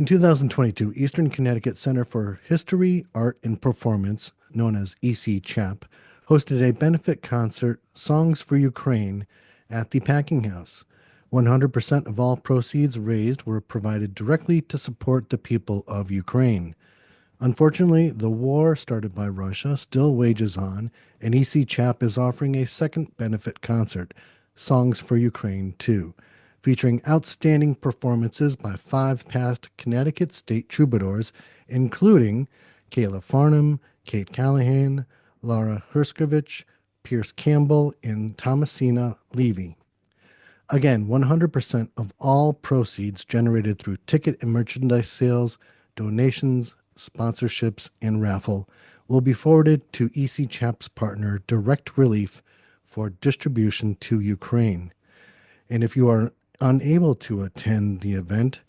In 2022, Eastern Connecticut Center for History, Art, and Performance, known as EC-CHAP, hosted a benefit concert, Songs for Ukraine, at the Packing House. 100% of all proceeds raised were provided directly to support the people of Ukraine. Unfortunately, the war started by Russia still wages on, and EC-CHAP is offering a second benefit concert, Songs for Ukraine 2, featuring outstanding performances by five past Connecticut state troubadours, including Kayla Farnham, Kate Callahan, Lara Herscovitch, Pierce Campbell, and Thomasina Levy. Again, 100% of all proceeds generated through ticket and merchandise sales, donations, sponsorships, and raffle will be forwarded to EC Chap's partner, Direct Relief, for distribution to Ukraine. And if you are unable to attend the event,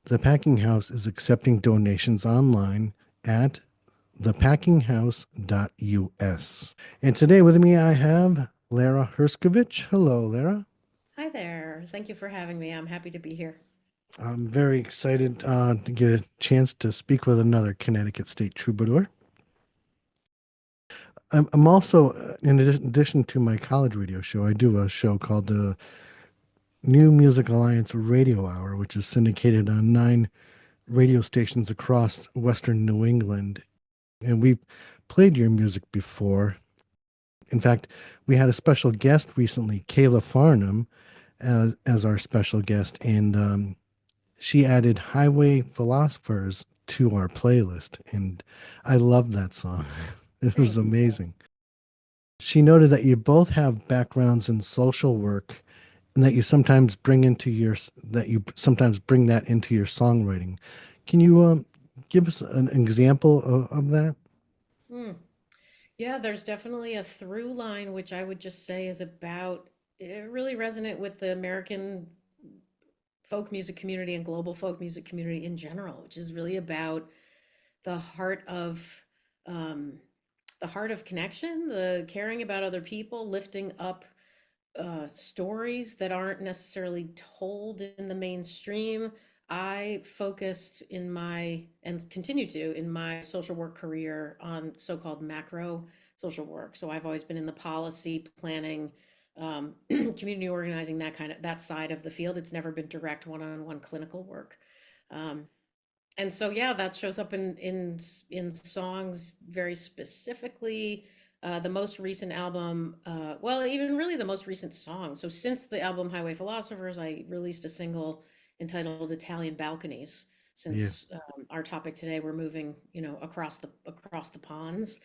the Packing House is accepting donations online at thepackinghouse.us. And today with me, I have Lara Herscovitch. Hello, Lara. Hi there. Thank you for having me. I'm happy to be here. I'm very excited to get a chance to speak with another Connecticut State troubadour. I'm also, in addition to my college radio show, I do a show called the New Music Alliance Radio Hour, which is syndicated on nine radio stations across Western New England. And we've played your music before. In fact, we had a special guest recently, Kayla Farnham, as our special guest, and she added Highway Philosophers to our playlist, and I love that song. It was Thank you. amazing. She noted that you both have backgrounds in social work and that you sometimes bring that into your songwriting. Can you give us an example of that? Hmm. Yeah, there's definitely a through line, which I would just say is about really resonant with the American folk music community and global folk music community in general, which is really about the heart of um, the heart of connection, the caring about other people, lifting up stories that aren't necessarily told in the mainstream. I focused in my, and continue to, in my social work career on so called macro social work. So I've always been in the policy planning, community organizing, that side of the field. It's never been direct one-on-one clinical work. Um, and so yeah, that shows up in songs very specifically. The most recent album, well, even really the most recent song. So since the album Highway Philosophers, I released a single entitled Italian Balconies. Yeah. Since our topic today, we're moving, across the ponds,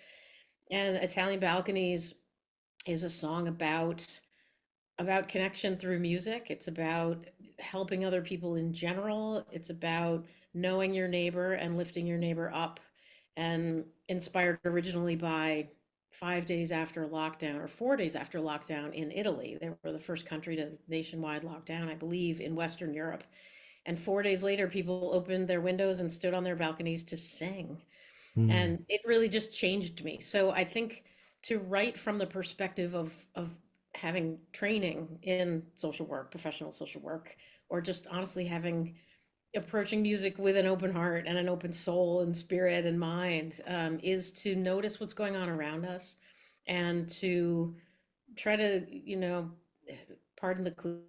and Italian Balconies is a song about connection through music. It's about helping other people in general. It's about knowing your neighbor and lifting your neighbor up, and inspired originally by 5 days after lockdown or 4 days after lockdown in Italy. They were the first country to nationwide lockdown, I believe, in Western Europe. And 4 days later, people opened their windows and stood on their balconies to sing. Mm, And it really just changed me. So I think to write from the perspective of having training in social work, professional social work, or just honestly having approaching music with an open heart and an open soul and spirit and mind, is to notice what's going on around us and to try to, pardon the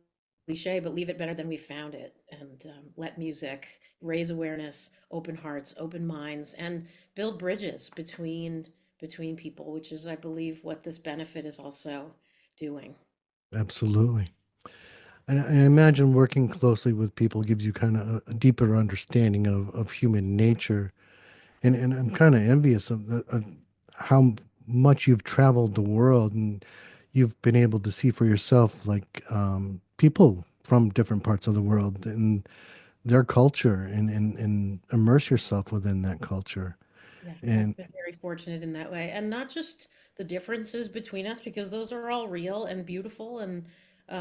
cliche, but leave it better than we found it, and let music raise awareness, open hearts, open minds, and build bridges between people, which is, I believe, what this benefit is also doing. absolutely. I imagine working closely with people gives you kind of a deeper understanding of human nature. And I'm kind of envious of how much you've traveled the world and you've been able to see for yourself, like people from different parts of the world and their culture and immerse yourself within that culture. Yeah, I've And been very fortunate in that way. And not just the differences between us, because those are all real and beautiful and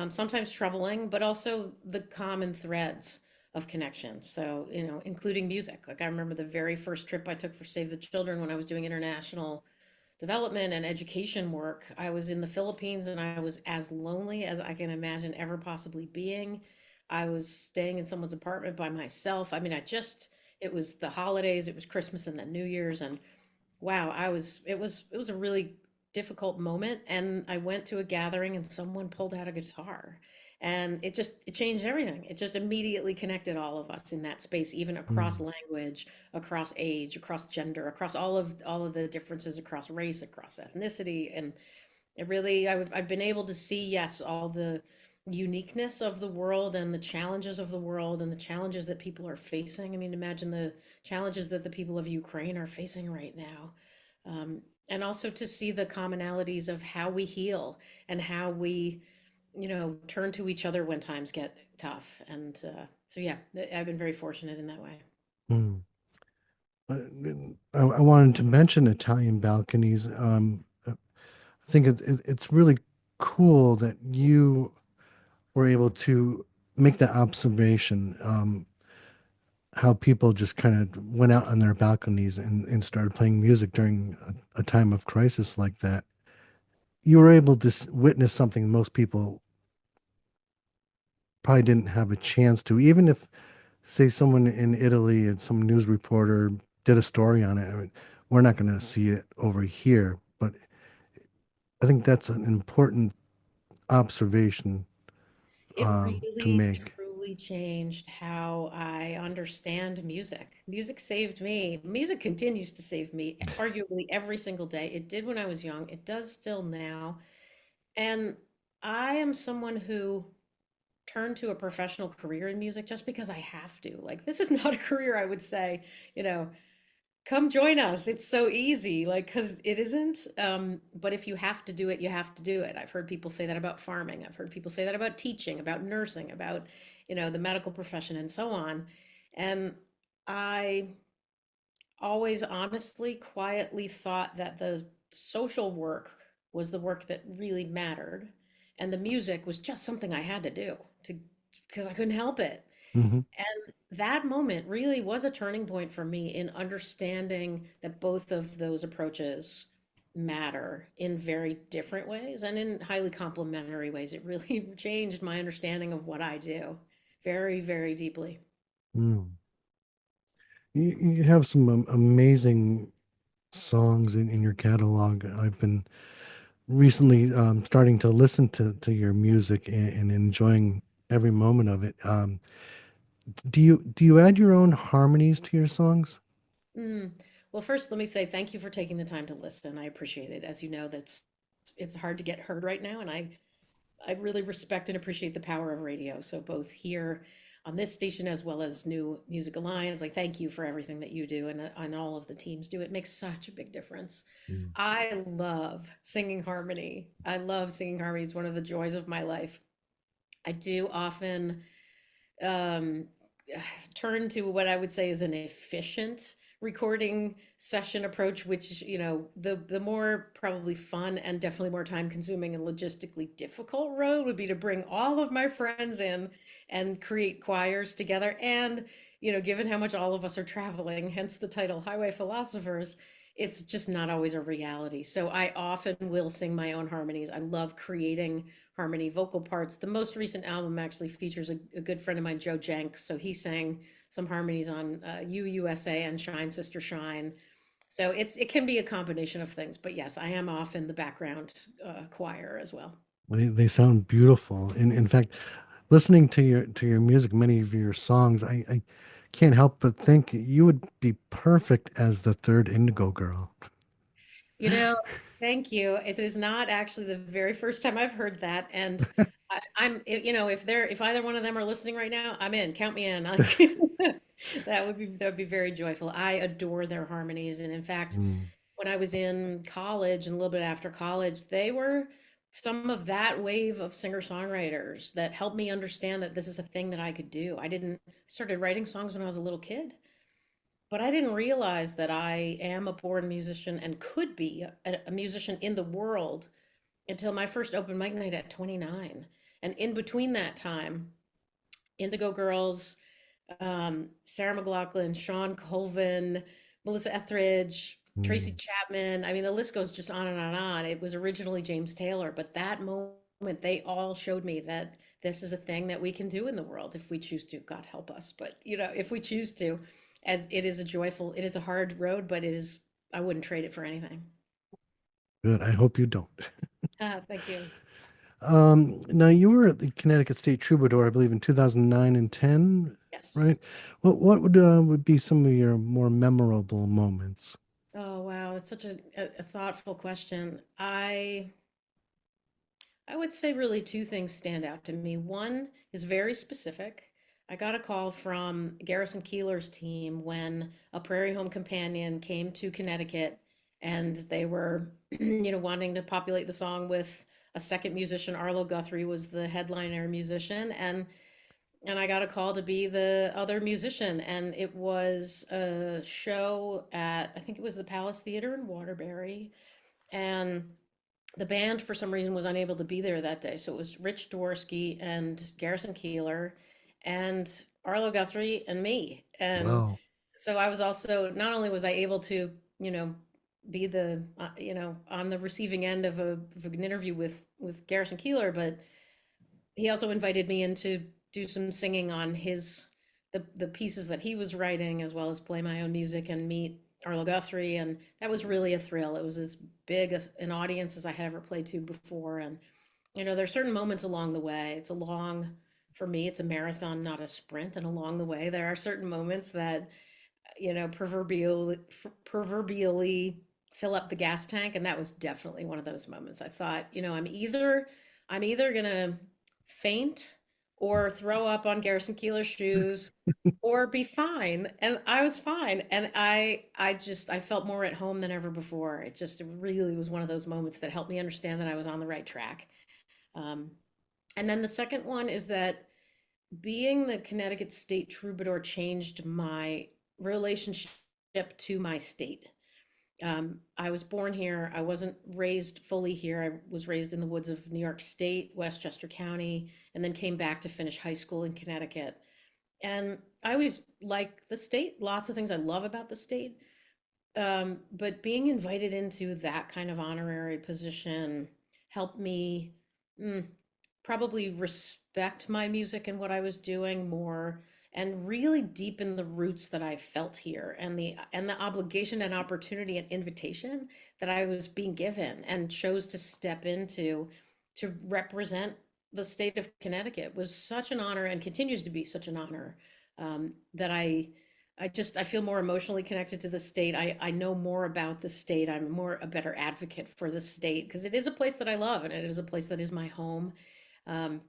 sometimes troubling, but also the common threads of connection. So, including music. Like I remember the very first trip I took for Save the Children when I was doing international development and education work. I was in the Philippines and I was as lonely as I can imagine ever possibly being. I was staying in someone's apartment by myself. I mean, it was the holidays, it was Christmas and then New Year's, and wow, it was a really difficult moment, and I went to a gathering and someone pulled out a guitar, and it changed everything. It just immediately connected all of us in that space, even across Mm. language, across age, across gender, across all of the differences, across race, across ethnicity. And it really, I've been able to see, yes, all the uniqueness of the world and the challenges of the world and the challenges that people are facing. I mean, imagine the challenges that the people of Ukraine are facing right now. And also to see the commonalities of how we heal and how we, turn to each other when times get tough. And so, yeah, I've been very fortunate in that way. Mm. I wanted to mention Italian balconies. I think it's really cool that you were able to make that observation. How people just kind of went out on their balconies and started playing music during a time of crisis like that. You were able to witness something most people probably didn't have a chance to, even if, say, someone in Italy and some news reporter did a story on it. I mean, we're not going to see it over here, but I think that's an important observation It to really, make. truly changed how I understand music. Music saved me. Music continues to save me, arguably every single day. It did when I was young. It does still now. And I am someone who turned to a professional career in music just because I have to. Like, this is not a career I would say, you know, come join us. It's so easy, like, because it isn't. But if you have to do it, you have to do it. I've heard people say that about farming. I've heard people say that about teaching, about nursing, about, the medical profession and so on. And I always honestly, quietly thought that the social work was the work that really mattered. And the music was just something I had to do to because I couldn't help it. Hmm. And that moment really was a turning point for me in understanding that both of those approaches matter in very different ways and in highly complementary ways. It really changed my understanding of what I do very, very deeply. Mm. You have some amazing songs in your catalog. I've been recently starting to listen to your music and enjoying every moment of it. Do you add your own harmonies to your songs? Mm. Well, first, let me say thank you for taking the time to listen. I appreciate it. As you know, that's it's hard to get heard right now, and I really respect and appreciate the power of radio. So both here on this station as well as New Music Alliance, like thank you for everything that you do and all of the teams do. It makes such a big difference. Mm. I love singing harmony. I love singing harmony. It's one of the joys of my life. I do often um, turn to what I would say is an efficient recording session approach, which, the more probably fun and definitely more time consuming and logistically difficult road would be to bring all of my friends in and create choirs together. And, given how much all of us are traveling, hence the title Highway Philosophers, it's just not always a reality. So I often will sing my own harmonies. I love creating harmony vocal parts. The most recent album actually features a good friend of mine, Joe Jenks. So he sang some harmonies on You USA and Shine Sister Shine. So it can be a combination of things, but yes, I am often the background choir as well. They sound beautiful. In fact, listening to your music, many of your songs, I can't help but think you would be perfect as the third Indigo Girl. You know, thank you. It is not actually the very first time I've heard that, and if either one of them are listening right now, I'm in. Count me in. Like that would be very joyful. I adore their harmonies, and in fact, Mm. when I was in college and a little bit after college, they were some of that wave of singer-songwriters that helped me understand that this is a thing that I could do. I didn't started writing songs when I was a little kid. But I didn't realize that I am a born musician and could be a musician in the world until my first open mic night at 29. And in between that time, Indigo Girls, Sarah McLachlan, Sean Colvin, Melissa Etheridge, Tracy Mm. Chapman. I mean, the list goes just on and on and on. It was originally James Taylor, but that moment they all showed me that this is a thing that we can do in the world if we choose to. God help us, but if we choose to, as it is a joyful, it is a hard road, but it is, I wouldn't trade it for anything. Good. I hope you don't. Thank you. Now you were at the Connecticut State Troubadour, I believe, in 2009 and 10, Yes. right? What would be some of your more memorable moments? Oh, wow. That's such a thoughtful question. I would say really two things stand out to me. One is very specific. I got a call from Garrison Keeler's team when a Prairie Home Companion came to Connecticut and they were, wanting to populate the song with a second musician. Arlo Guthrie was the headliner musician, and I got a call to be the other musician. And it was a show at, I think it was the Palace Theater in Waterbury. And the band for some reason was unable to be there that day. So it was Rich Dworsky and Garrison Keeler and Arlo Guthrie and me. And Wow. so I was also, not only was I able to, be the, on the receiving end of an interview with Garrison Keeler, but he also invited me in to do some singing on the pieces that he was writing, as well as play my own music and meet Arlo Guthrie. And that was really a thrill. It was as big an audience as I had ever played to before. And there's certain moments along the way. For me, it's a marathon, not a sprint. And along the way, there are certain moments that proverbially fill up the gas tank, and that was definitely one of those moments. I thought, I'm either gonna faint or throw up on Garrison Keeler's shoes or be fine. And I was fine. And I felt more at home than ever before. It really was one of those moments that helped me understand that I was on the right track. Um, and then the second one is that being the Connecticut State Troubadour changed my relationship to my state. I was born here. I wasn't raised fully here. I was raised in the woods of New York State, Westchester County, and then came back to finish high school in Connecticut. And I always like the state, lots of things I love about the state. But being invited into that kind of honorary position helped me mm, probably respect my music and what I was doing more, and really deepen the roots that I felt here, and the obligation and opportunity and invitation that I was being given and chose to step into to represent the state of Connecticut was such an honor, and continues to be such an honor, that I feel more emotionally connected to the state. I know more about the state. I'm more a better advocate for the state because it is a place that I love, and it is a place that is my home. Um,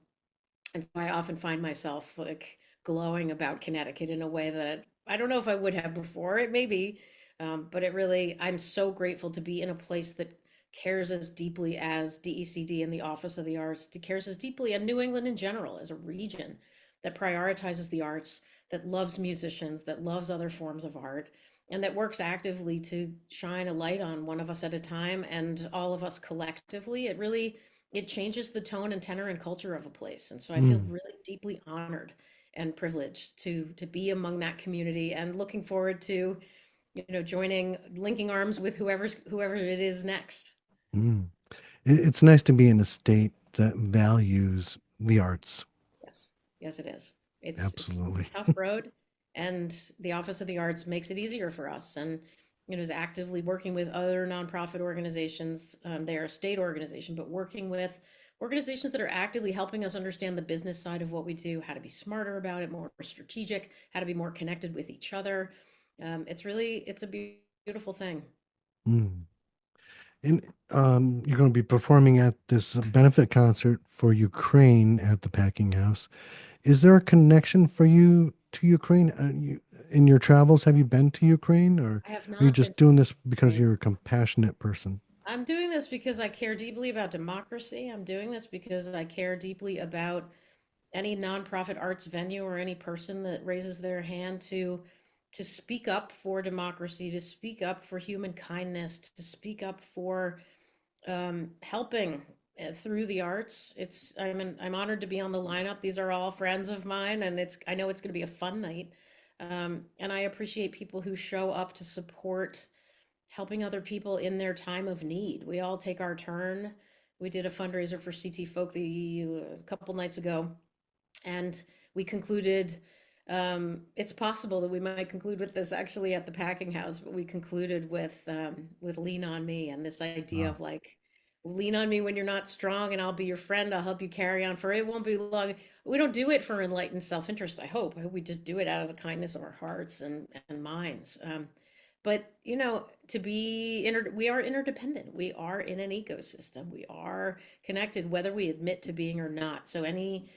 and so I often find myself like glowing about Connecticut in a way that I don't know if I would have before. It may be, but I'm so grateful to be in a place that cares as deeply as DECD and the Office of the Arts, cares as deeply, and New England in general as a region that prioritizes the arts, that loves musicians, that loves other forms of art, and that works actively to shine a light on one of us at a time and all of us collectively. It changes the tone and tenor and culture of a place. And so I feel Mm, really deeply honored and privileged to be among that community, and looking forward to, joining, linking arms with whoever it is next. mm. It's nice to be in a state that values the arts. Yes. Yes, it is. It's Absolutely. a tough road, and the Office of the Arts makes it easier for us, and is actively working with other nonprofit organizations. They are a state organization, but working with organizations that are actively helping us understand the business side of what we do, how to be smarter about it, more strategic, how to be more connected with each other. It's a beautiful thing. Mm. And you're going to be performing at this benefit concert for Ukraine at the Packing House. Is there a connection for you to Ukraine? In your travels, have you been to Ukraine, or I have are you not been just to doing this because Ukraine. you're a compassionate person? I'm doing this because I care deeply about democracy. I'm doing this because I care deeply about any nonprofit arts venue or any person that raises their hand to speak up for democracy, to speak up for human kindness, to speak up for helping through the arts. I'm honored to be on the lineup. These are all friends of mine, and I know it's going to be a fun night. And I appreciate people who show up to support helping other people in their time of need. We all take our turn We did a fundraiser for CT Folk a couple nights ago, and we concluded, it's possible that we might conclude with this actually at the packing house, but we concluded with Lean on Me, and this idea Wow. of like, lean on me when you're not strong and I'll be your friend. I'll help you carry on, for it won't be long. We don't do it for enlightened self-interest, I hope. I hope we just do it out of the kindness of our hearts and minds. But to be we are interdependent. We are in an ecosystem. We are connected, whether we admit to being or not. So any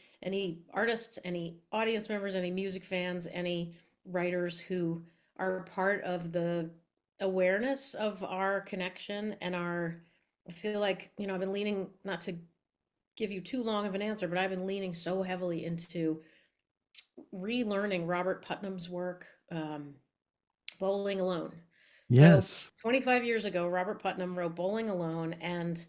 artists, any audience members, any music fans, any writers who are part of the awareness of our connection and our, I feel like, I've been leaning, not to give you too long of an answer, but I've been leaning so heavily into relearning Robert Putnam's work, Bowling Alone. So Yes. 25 years ago, Robert Putnam wrote Bowling Alone, and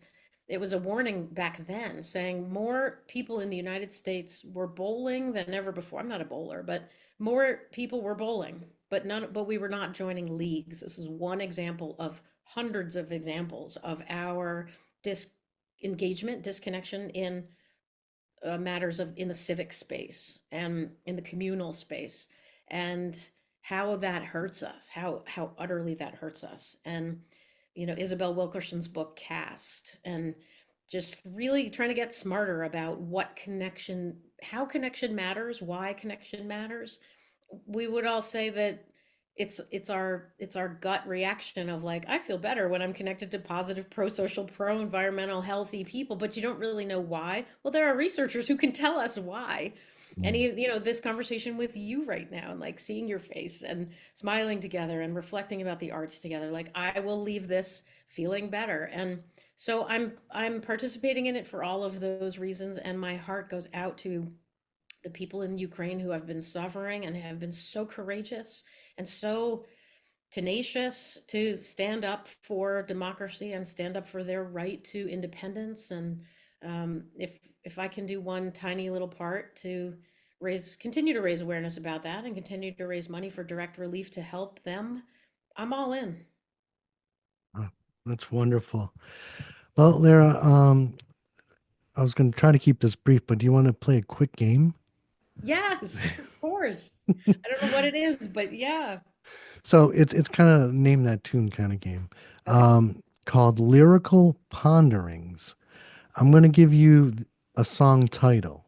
it was a warning back then saying more people in the United States were bowling than ever before. I'm not a bowler, but more people were bowling, but we were not joining leagues. This is one example of hundreds of examples of our disengagement, disconnection in matters of in the civic space and in the communal space, and how that hurts us, how utterly that hurts us. And Isabel Wilkerson's book Cast, and just really trying to get smarter about what connection, how connection matters, why connection matters. We would all say that it's our gut reaction of like, I feel better when I'm connected to positive, pro-social, pro-environmental, healthy people, but you don't really know why. Well, there are researchers who can tell us why. And Mm. this conversation with you right now, and like seeing your face and smiling together and reflecting about the arts together, like I will leave this feeling better. And so I'm participating in it for all of those reasons, and my heart goes out to the people in Ukraine who have been suffering and have been so courageous and so tenacious to stand up for democracy and stand up for their right to independence. And if I can do one tiny little part to continue to raise awareness about that and continue to raise money for direct relief to help them, I'm all in. Oh, that's wonderful. Well, Lara, I was going to try to keep this brief, but do you want to play a quick game? Yes, of course. I don't know what it is, but yeah. So it's kind of name that tune kind of game, Okay. called Lyrical Ponderings. I'm going to give you a song title.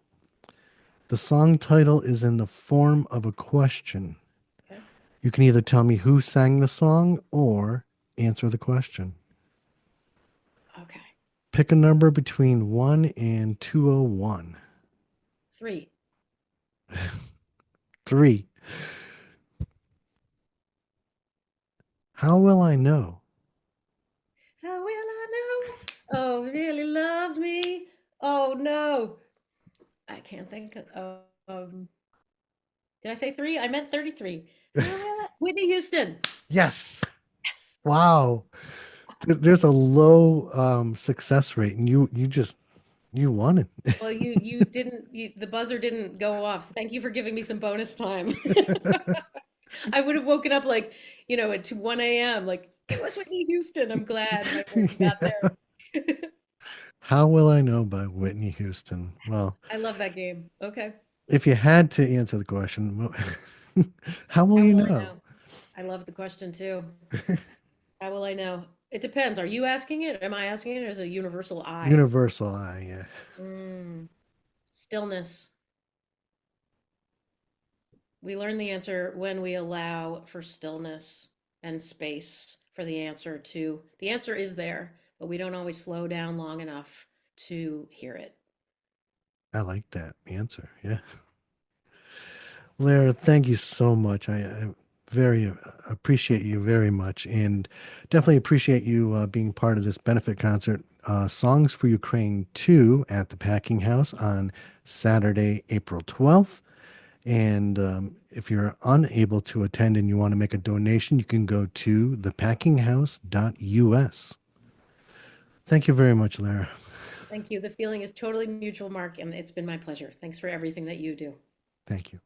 The song title is in the form of a question. Okay. You can either tell me who sang the song or answer the question. Okay. Pick a number between 1 and 201. 3. 3. How will I know? How will I know? Oh, he really loves me. Oh no. I can't think of did I say 3? I meant 33. How will I? Whitney Houston. Yes. Yes. Wow. There's a low success rate, and you won Well, you didn't the buzzer didn't go off. So thank you for giving me some bonus time. I would have woken up like, at 1 a.m. like it was Whitney Houston. I'm glad my brain got it. there. How will I know by Whitney Houston? Yes. Well, I love that game. Okay. if you had to answer the question, how will How you will I know? know? I love the question too. How will I know? It depends. Are you asking it? Am I asking it? Or is it a universal I? Universal eye, yeah. Mm, stillness. We learn the answer when we allow for stillness and space for the answer to. The answer is there, but we don't always slow down long enough to hear it. I like that answer. Yeah. Lara, thank you so much. I very appreciate you very much, and definitely appreciate you being part of this benefit concert, Songs for Ukraine 2 at the Packing House on Saturday, April 12th. And if you're unable to attend and you want to make a donation, you can go to thepackinghouse.us. Thank you very much, Lara. Thank you. The feeling is totally mutual, Mark, and it's been my pleasure. Thanks for everything that you do. Thank you.